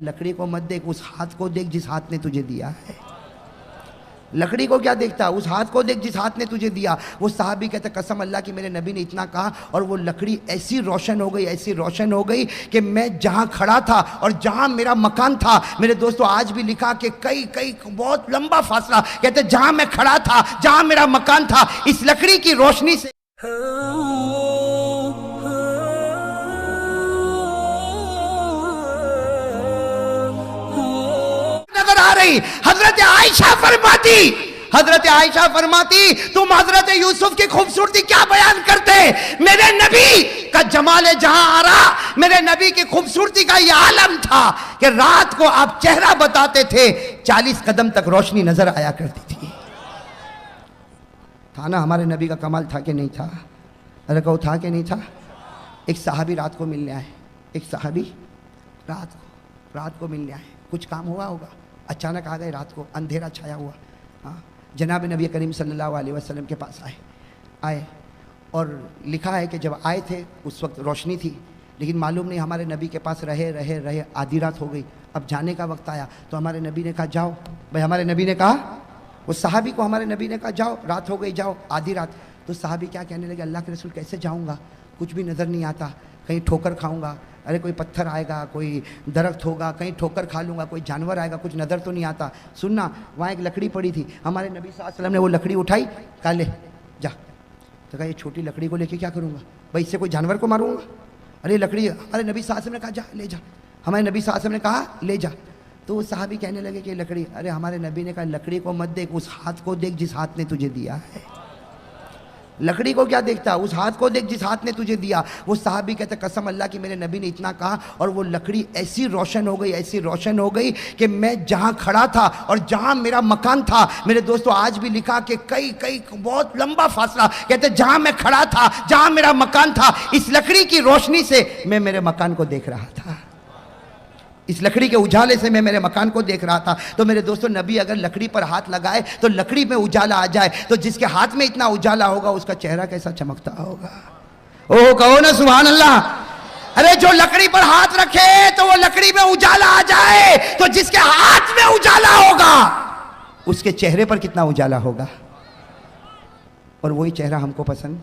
लकड़ी को मत देख, उस हाथ को देख जिस हाथ ने तुझे दिया है। लकड़ी को क्या देखता, उस हाथ को देख जिस हाथ ने तुझे दिया। वो साहबी कहते कसम अल्लाह की मेरे नबी ने इतना कहा और वो लकड़ी ऐसी रोशन हो गई, ऐसी रोशन हो गई कि मैं जहां खड़ा था और जहां मेरा मकान था, मेरे दोस्तों आज भी लिखा कि कई कई बहुत लंबा फासला, कहते जहां मैं खड़ा था, जहां मेरा मकान था, इस लकड़ी की रोशनी से आ रही। हजरत आयशा फरमाती तुम हजरत यूसुफ की खूबसूरती क्या बयान करते, मेरे नबी का जमाल जहां आ रहा, मेरे नबी की खूबसूरती का यह आलम था कि रात को आप चेहरा बताते थे 40 कदम तक रोशनी नजर आया करती थी। था ना हमारे नबी का कमाल, था कि नहीं था? अरे कहो था कि नहीं था? एक सहाबी रात को मिलने आए, एक सहाबी रात को मिलने आए, कुछ काम हुआ होगा, अचानक आ गए, रात को अंधेरा छाया हुआ। हाँ, जनाब नबी करीम सल्लल्लाहु अलैहि वसल्लम के पास आए और लिखा है कि जब आए थे उस वक्त रोशनी थी, लेकिन मालूम नहीं हमारे नबी के पास रहे आधी रात हो गई। अब जाने का वक्त आया तो हमारे नबी ने कहा जाओ भाई, हमारे नबी ने कहा, वो साहबी को हमारे नबी ने कहा जाओ, रात हो गई जाओ, आधी रात। तो साहबी क्या कहने लगे, अल्लाह के रसूल कैसे जाऊँगा, कुछ भी नज़र नहीं आता, कहीं ठोकर खाऊंगा, अरे कोई पत्थर आएगा, कोई दरख्त होगा, कहीं ठोकर खा लूँगा, कोई जानवर आएगा, कुछ नज़र तो नहीं आता। सुनना, वहाँ एक लकड़ी पड़ी थी, हमारे नबी सल्लल्लाहु अलैहि वसल्लम ने वो लकड़ी उठाई, कहा ले जा। तो कहा ये छोटी लकड़ी को लेके क्या करूँगा भाई, इससे कोई जानवर को मारूंगा? अरे लकड़ी, अरे नबी सल्लल्लाहु अलैहि वसल्लम ने कहा जा ले जा, हमारे नबी सल्लल्लाहु अलैहि वसल्लम ने कहा ले जा। तो वो साहबी कहने लगे कि लकड़ी, अरे हमारे नबी ने कहा लकड़ी को मत देख, उस हाथ को देख जिस हाथ ने तुझे दिया है। लकड़ी को क्या देखता, उस हाथ को देख जिस हाथ ने तुझे दिया। वो साहबी कहते कसम अल्लाह की मेरे नबी ने इतना कहा और वो लकड़ी ऐसी रोशन हो गई, ऐसी रोशन हो गई कि मैं जहां खड़ा था और जहां मेरा मकान था, मेरे दोस्तों आज भी लिखा कि कई कई बहुत लंबा फासला, कहते जहां मैं खड़ा था, जहां मेरा मकान था, इस लकड़ी की रोशनी से मैं मेरे मकान को देख रहा था, इस लकड़ी के उजाले से मैं मेरे मकान को देख रहा था। तो मेरे दोस्तों नबी अगर लकड़ी पर हाथ लगाए तो लकड़ी में उजाला आ जाए, तो जिसके हाथ में इतना उजाला होगा उसका चेहरा कैसा चमकता होगा। ओ कहो ना सुभान अल्लाह। अरे जो लकड़ी पर हाथ रखे तो वो लकड़ी में उजाला आ जाए, तो जिसके हाथ में उजाला होगा उसके चेहरे पर कितना उजाला होगा, और वही चेहरा हमको पसंद